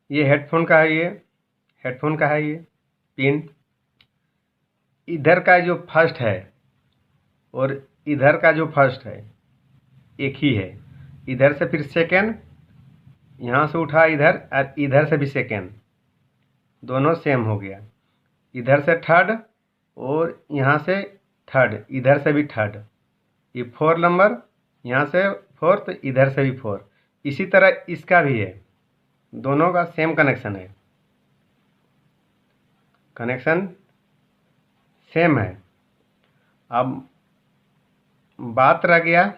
ये हेडफोन का है, ये हेडफोन का है ये पिन। इधर का जो फर्स्ट है और इधर का जो फर्स्ट है एक ही है। इधर से फिर सेकेंड, यहाँ से उठा इधर, और इधर से भी सेकेंड, दोनों सेम हो गया। इधर से थर्ड और यहाँ से थर्ड, इधर से भी थर्ड। ये 4 नंबर, यहाँ से फोर्थ, इधर से भी 4। इसी तरह इसका भी है, दोनों का सेम कनेक्शन है, कनेक्शन सेम है। अब बात रह गया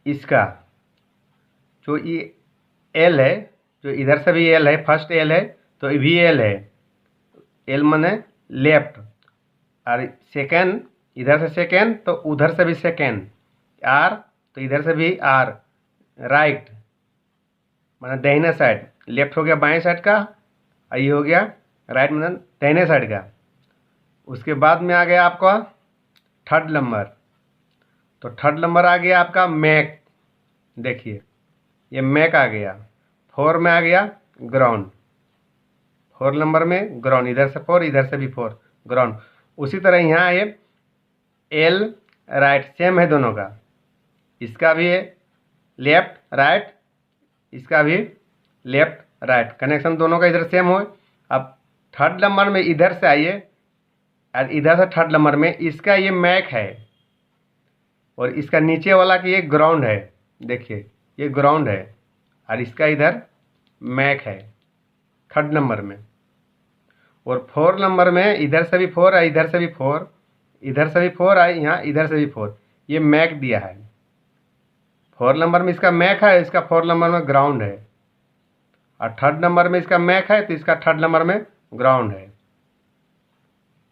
इसका, जो ये एल है, जो इधर से भी एल है, फर्स्ट एल है तो ये भी एल है। एल माने लेफ्ट, और सेकेंड इधर से सेकेंड तो उधर से भी सेकेंड। आर तो इधर से भी आर। राइट माने दाहिने साइड, लेफ्ट हो गया बाएं साइड का, और ये हो गया राइट माने दाहिने साइड का। उसके बाद में आ गया आपका थर्ड नंबर। तो थर्ड नंबर आ गया आपका मैक। देखिए ये मैक आ गया। 4 में आ गया ग्राउंड, 4 नंबर में ग्राउंड, इधर से 4 इधर से भी 4 ग्राउंड। उसी तरह यहाँ ये एल राइट सेम है दोनों का, इसका भी है लेफ्ट राइट, इसका भी लेफ्ट राइट, कनेक्शन दोनों का इधर सेम हो। अब थर्ड नंबर में इधर से आइए और इधर से थर्ड नंबर में इसका ये मैक है और इसका नीचे वाला की ये ग्राउंड है। देखिए ये ग्राउंड है और इसका इधर मैक है थर्ड नंबर में। और 4 नंबर में इधर से भी 4 है, इधर से भी 4, इधर से भी 4 है, यहाँ इधर से भी 4, ये मैक दिया है। 4 नंबर में इसका मैक है, इसका 4 नंबर में ग्राउंड है। और थर्ड नंबर में इसका मैक है तो इसका थर्ड नंबर में ग्राउंड है।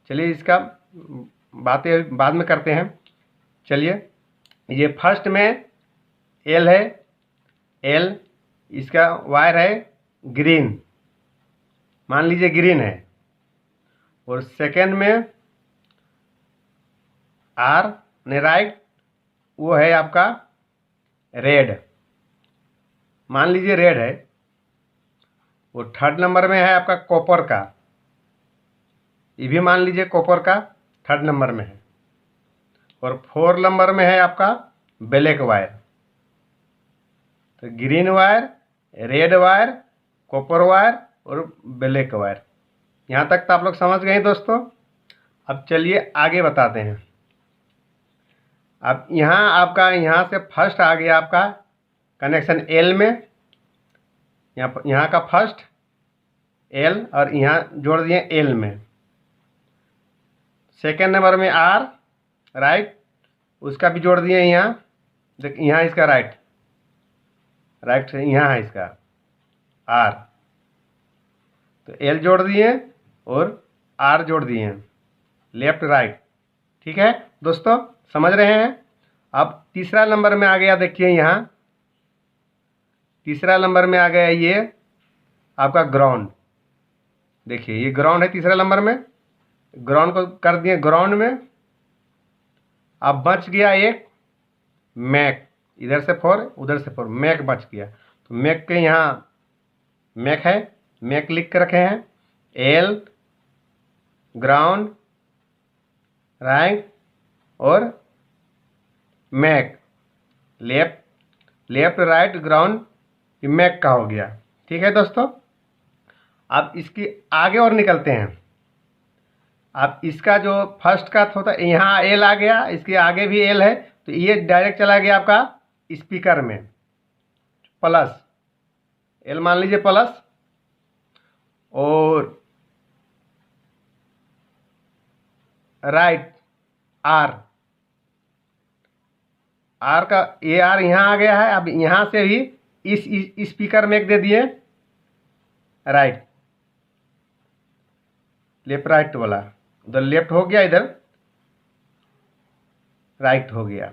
चलिए इसका बातें बाद में करते हैं। चलिए ये फर्स्ट में एल है, एल इसका वायर है ग्रीन, मान लीजिए ग्रीन है। और सेकेंड में आर ने राइट, वो है आपका रेड, मान लीजिए रेड है। और थर्ड नंबर में है आपका कॉपर का, ये भी मान लीजिए कॉपर का थर्ड नंबर में है। और 4 नंबर में है आपका ब्लैक वायर। तो green wire, red wire, copper wire और ब्लैक वायर। यहाँ तक तो आप लोग समझ गए दोस्तों। अब चलिए आगे बताते हैं। अब यहाँ आपका, यहाँ से फर्स्ट आ गया आपका कनेक्शन एल में, यहाँ का फर्स्ट एल और यहाँ जोड़ दिए एल में। सेकेंड नंबर में आर राइट, उसका भी जोड़ दिए यहाँ। देखिए यहाँ इसका राइट, राइट से यहाँ है इसका आर, तो एल जोड़ दिए और आर जोड़ दिए, लेफ्ट राइट। ठीक है दोस्तों, समझ रहे हैं। अब तीसरा नंबर में आ गया, देखिए यहाँ तीसरा नंबर में आ गया ये आपका ग्राउंड। देखिए ये ग्राउंड है तीसरा नंबर में, ग्राउंड को कर दिए ग्राउंड में। अब बच गया एक मैक, इधर से 4 उधर से 4, मैक बच गया। तो मैक के यहाँ मैक है, मैक लिख के रखे हैं एल ग्राउंड राइट और mic left, left right ground, ये मैक का हो गया। ठीक है दोस्तों, अब इसकी आगे और निकलते हैं। अब इसका जो फर्स्ट का होता है, यहाँ एल आ गया, इसके आगे भी एल है, तो ये डायरेक्ट चला गया आपका स्पीकर में प्लस, एल मान लीजिए प्लस। और राइट आर, आर का ए आर यहाँ आ गया है। अब यहाँ से भी इस स्पीकर में एक दे दिए राइट, लेफ्ट राइट वाला, उधर लेफ्ट हो गया, इधर राइट हो गया।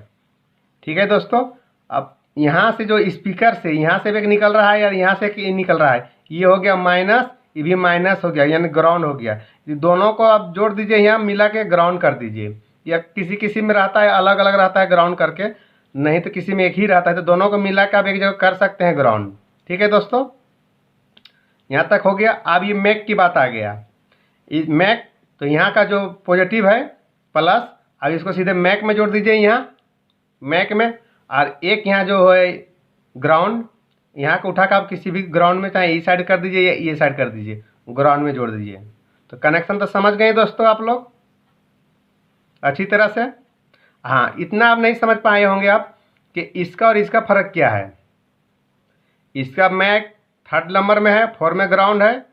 ठीक है दोस्तों, अब यहाँ से जो स्पीकर से, यहाँ से भी एक निकल रहा है और यहाँ से एक निकल रहा है, ये हो गया माइनस, ये भी माइनस हो गया, यानी ग्राउंड हो गया। ये दोनों को आप जोड़ दीजिए, यहाँ मिला के ग्राउंड कर दीजिए। या किसी किसी में रहता है अलग अलग रहता है ग्राउंड करके, नहीं तो किसी में एक ही रहता है, तो दोनों को मिला के आप एक जगह कर सकते हैं ग्राउंड। ठीक है दोस्तों, यहाँ तक हो गया। अब ये मैक की बात आ गया। इस मैक तो यहाँ का जो पॉजिटिव है प्लस, अब इसको सीधे मैक में जोड़ दीजिए, यहाँ मैक में। और एक यहाँ जो है ग्राउंड, यहाँ को उठा कर आप किसी भी ग्राउंड में, चाहे ये साइड कर दीजिए या ये साइड कर दीजिए, ग्राउंड में जोड़ दीजिए। तो कनेक्शन तो समझ गए दोस्तों आप लोग अच्छी तरह से। हाँ, इतना आप नहीं समझ पाए होंगे आप कि इसका और इसका फ़र्क क्या है। इसका मैक 3rd नंबर में है, 4 में ग्राउंड है,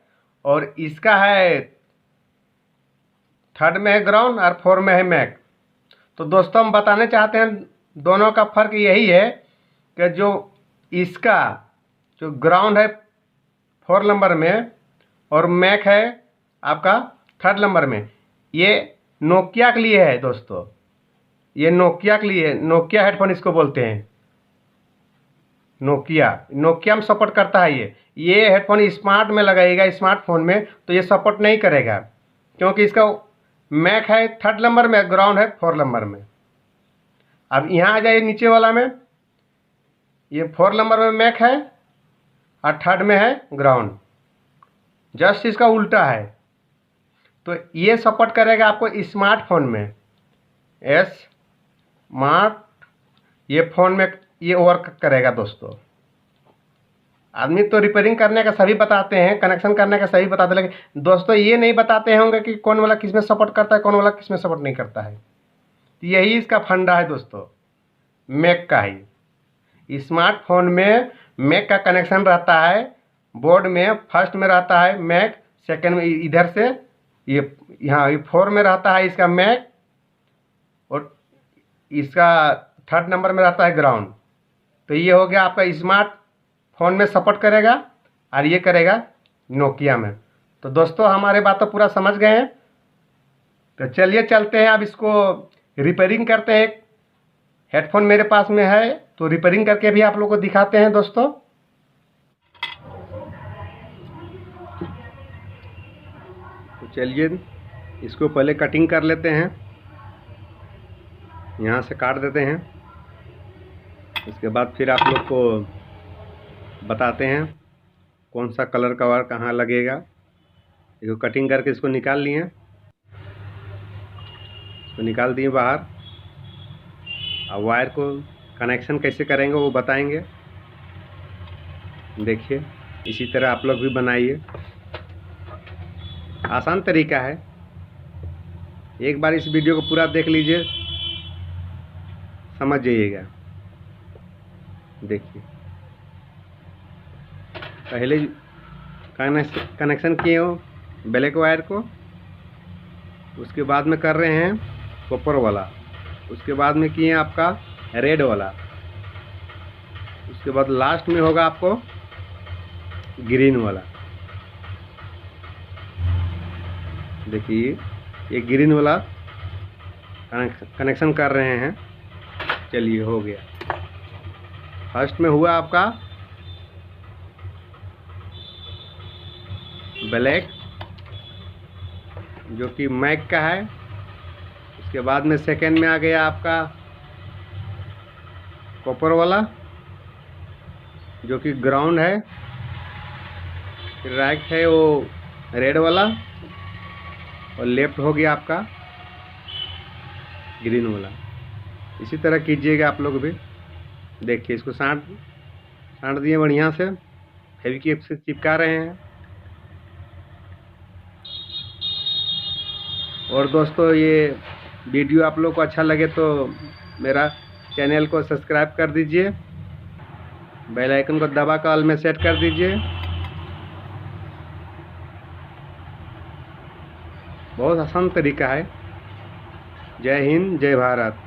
और इसका है 3rd में है ग्राउंड और 4 में है मैक। तो दोस्तों हम बताने चाहते हैं दोनों का फ़र्क यही है कि जो इसका जो ग्राउंड है 4 नंबर में और मैक है आपका 3rd नंबर में, ये नोकिया के लिए है दोस्तों। ये नोकिया के लिए, नोकिया हेडफोन इसको बोलते हैं। नोकिया में सपोर्ट करता है ये हेडफोन स्मार्ट में लगाएगा, स्मार्टफोन में तो ये सपोर्ट नहीं करेगा, क्योंकि इसका मैक है 3rd नंबर में, ग्राउंड है 4 नंबर में। अब यहाँ आ जाइए नीचे वाला में, ये 4 नंबर में मैक है और 3rd में है ग्राउंड, जस्ट इसका उल्टा है। तो ये सपोर्ट करेगा आपको स्मार्टफोन में, स्मार्ट ये फ़ोन में ये वर्क करेगा दोस्तों। आदमी तो रिपेयरिंग करने का सभी बताते हैं, कनेक्शन करने का सभी बताते हैं, लेकिन दोस्तों ये नहीं बताते होंगे कि कौन वाला किस में सपोर्ट करता है, कौन वाला किस में सपोर्ट नहीं करता है। तो यही इसका फंडा है दोस्तों, मैक का ही। स्मार्टफोन में मैक का कनेक्शन रहता है बोर्ड में, फर्स्ट में रहता है मैक, सेकंड में इधर से ये यहाँ ये 4 में रहता है इसका मैक, और इसका 3rd नंबर में रहता है ग्राउंड। तो ये हो गया आपका स्मार्ट फ़ोन में सपोर्ट करेगा और ये करेगा नोकिया में। तो दोस्तों हमारे बात तो पूरा समझ गए हैं। तो चलिए चलते हैं, अब इसको रिपेयरिंग करते हैं। हेडफोन मेरे पास में है तो रिपेयरिंग करके भी आप लोगों को दिखाते हैं दोस्तों। तो चलिए इसको पहले कटिंग कर लेते हैं, यहाँ से काट देते हैं, उसके बाद फिर आप लोग को बताते हैं कौन सा कलर का वायर कहाँ लगेगा। इसको कटिंग करके इसको निकाल लिए, इसको निकाल दिए बाहर। अब वायर को कनेक्शन कैसे करेंगे वो बताएंगे। देखिए इसी तरह आप लोग भी बनाइए, आसान तरीका है। एक बार इस वीडियो को पूरा देख लीजिए, समझ जाइएगा। देखिए पहले कनेक्शन किए हो ब्लैक वायर को, उसके बाद में कर रहे हैं कॉपर वाला, उसके बाद में किए आपका रेड वाला, उसके बाद लास्ट में होगा आपको ग्रीन वाला। देखिए ये ग्रीन वाला कनेक्शन कर रहे हैं। चलिए हो गया। फर्स्ट में हुआ आपका ब्लैक जो कि मैक का है, उसके बाद में सेकेंड में आ गया आपका कॉपर वाला जो कि ग्राउंड है, फिर राइट है वो रेड वाला, और लेफ्ट हो गया आपका ग्रीन वाला। इसी तरह कीजिएगा आप लोग भी। देखिए इसको साँट दिए बढ़िया से, फेविक्विक से चिपका रहे हैं। और दोस्तों ये वीडियो आप लोग को अच्छा लगे तो मेरा चैनल को सब्सक्राइब कर दीजिए, बेल आइकन को दबा कर ऑल में सेट कर दीजिए। बहुत आसान तरीका है। जय हिंद, जय भारत।